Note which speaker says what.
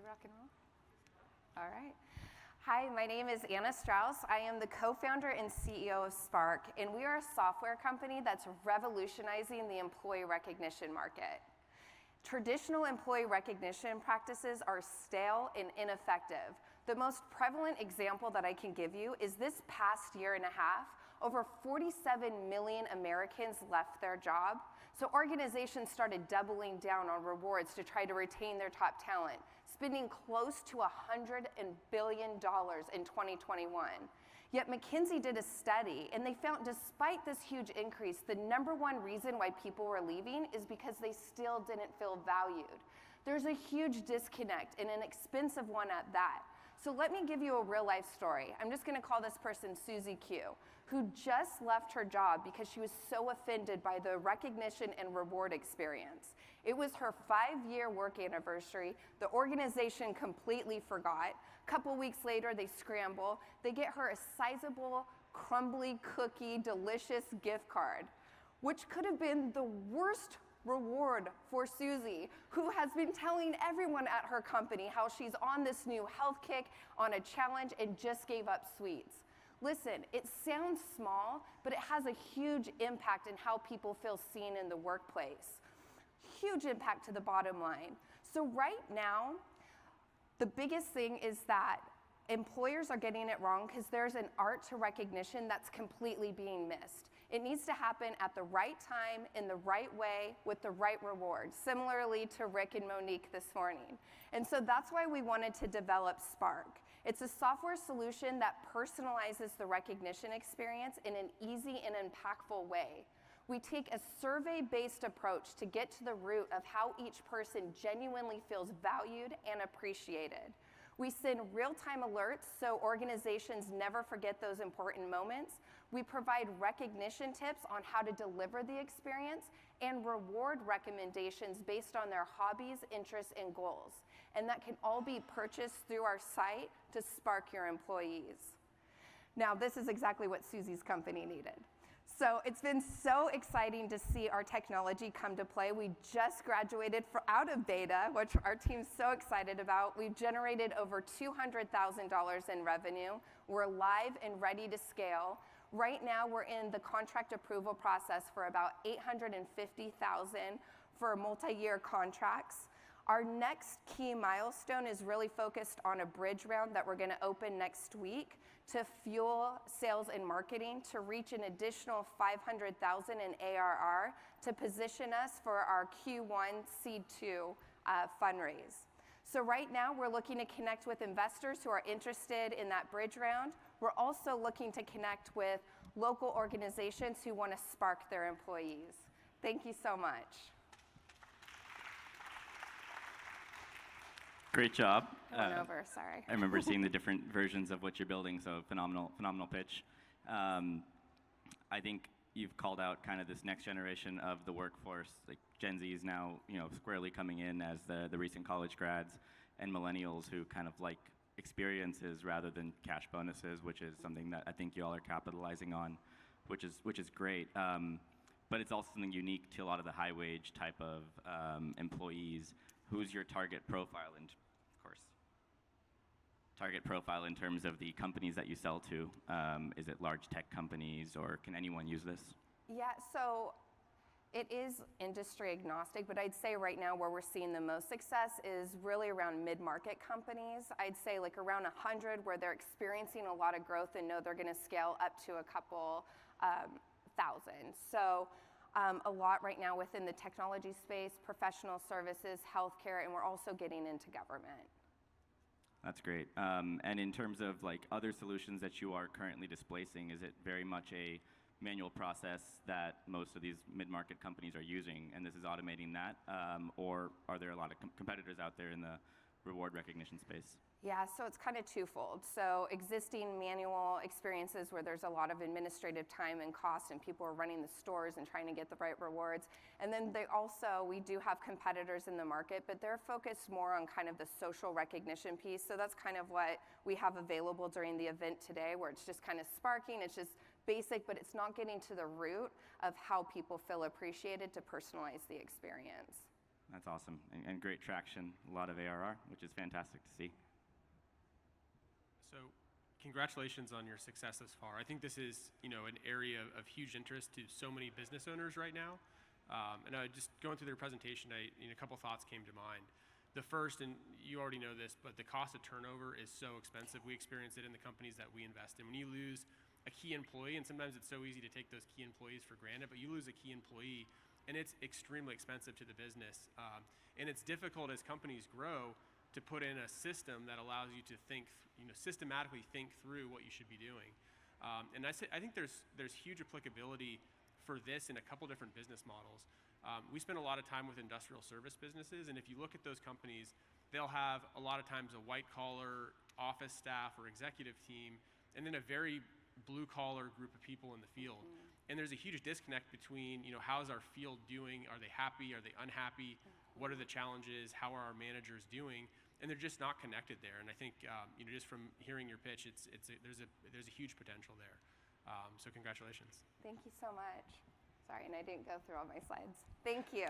Speaker 1: rock and roll? All right. Hi, my name is Anna Strauss. I am the co-founder and CEO of Spark, and we are a software company that's revolutionizing the employee recognition market. Traditional employee recognition practices are stale and ineffective. The most prevalent example that I can give you is this past year and a half, over 47 million Americans left their job. So organizations started doubling down on rewards to try to retain their top talent, spending close to $100 billion in 2021. Yet McKinsey did a study, and they found despite this huge increase, the #1 reason why people were leaving is because they still didn't feel valued. There's a huge disconnect, and an expensive one at that. So let me give you a real life story. I'm just gonna call this person Susie Q, who just left her job because she was so offended by the recognition and reward experience. It was her 5-year work anniversary. The organization completely forgot. A couple weeks later, they scramble. They get her a sizable, crumbly cookie, delicious gift card, which could have been the worst reward for Susie, who has been telling everyone at her company how she's on this new health kick, on a challenge, and just gave up sweets. Listen, it sounds small, but it has a huge impact in how people feel seen in the workplace. Huge impact to the bottom line. So right now, the biggest thing is that employers are getting it wrong because there's an art to recognition that's completely being missed. It needs to happen at the right time, in the right way, with the right reward, similarly to Rick and Monique this morning. And so that's why we wanted to develop Spark. It's a software solution that personalizes the recognition experience in an easy and impactful way. We take a survey-based approach to get to the root of how each person genuinely feels valued and appreciated. We send real-time alerts so organizations never forget those important moments. We provide recognition tips on how to deliver the experience and reward recommendations based on their hobbies, interests, and goals. And that can all be purchased through our site to spark your employees. Now, this is exactly what Susie's company needed. So it's been so exciting to see our technology come to play. We just graduated out of beta, which our team's so excited about. We've generated over $200,000 in revenue. We're live and ready to scale. Right now, we're in the contract approval process for about $850,000 for multi-year contracts. Our next key milestone is really focused on a bridge round that we're gonna open next week to fuel sales and marketing to reach an additional $500,000 in ARR to position us for our Q1 Seed 2 fundraise. So right now, we're looking to connect with investors who are interested in that bridge round. We're also looking to connect with local organizations who wanna spark their employees. Thank you so much.
Speaker 2: Great job.
Speaker 1: Sorry.
Speaker 2: I remember seeing the different versions of what you're building, so phenomenal pitch. I think you've called out kind of this next generation of the workforce, like Gen Z is now, squarely coming in as the recent college grads, and millennials who kind of like experiences rather than cash bonuses, which is something that I think you all are capitalizing on, which is great. But it's also something unique to a lot of the high wage type of employees. Who's your target profile in terms of the companies that you sell to? Is it large tech companies, or can anyone use this?
Speaker 1: Yeah, so it is industry agnostic, but I'd say right now where we're seeing the most success is really around mid-market companies. I'd say like around 100 where they're experiencing a lot of growth and know they're gonna scale up to a couple thousand. So a lot right now within the technology space, professional services, healthcare, and we're also getting into government.
Speaker 2: That's great. And in terms of like other solutions that you are currently displacing, is it very much a manual process that most of these mid-market companies are using, and this is automating that? Or are there a lot of competitors out there in the reward recognition space?
Speaker 1: Yeah, so it's kind of twofold. So existing manual experiences where there's a lot of administrative time and cost and people are running the stores and trying to get the right rewards. And then we do have competitors in the market, but they're focused more on kind of the social recognition piece. So that's kind of what we have available during the event today, where it's just kind of sparking, it's just basic, but it's not getting to the root of how people feel appreciated to personalize the experience.
Speaker 2: That's awesome, and great traction, a lot of ARR, which is fantastic to see.
Speaker 3: So congratulations on your success thus far. I think this is, an area of huge interest to so many business owners right now. And just going through their presentation, a couple thoughts came to mind. The first, and you already know this, but the cost of turnover is so expensive. We experience it in the companies that we invest in. When you lose a key employee, and sometimes it's so easy to take those key employees for granted, but you lose a key employee, and it's extremely expensive to the business. And it's difficult as companies grow to put in a system that allows you to think, systematically think through what you should be doing. And I think there's huge applicability for this in a couple different business models. We spend a lot of time with industrial service businesses, and if you look at those companies, they'll have a lot of times a white-collar office staff or executive team, and then a very blue-collar group of people in the field. And there's a huge disconnect between, how's our field doing? Are they happy? Are they unhappy? What are the challenges? How are our managers doing? And they're just not connected there. And I think, just from hearing your pitch, there's a huge potential there. So congratulations.
Speaker 1: Thank you so much. Sorry, and I didn't go through all my slides. Thank you.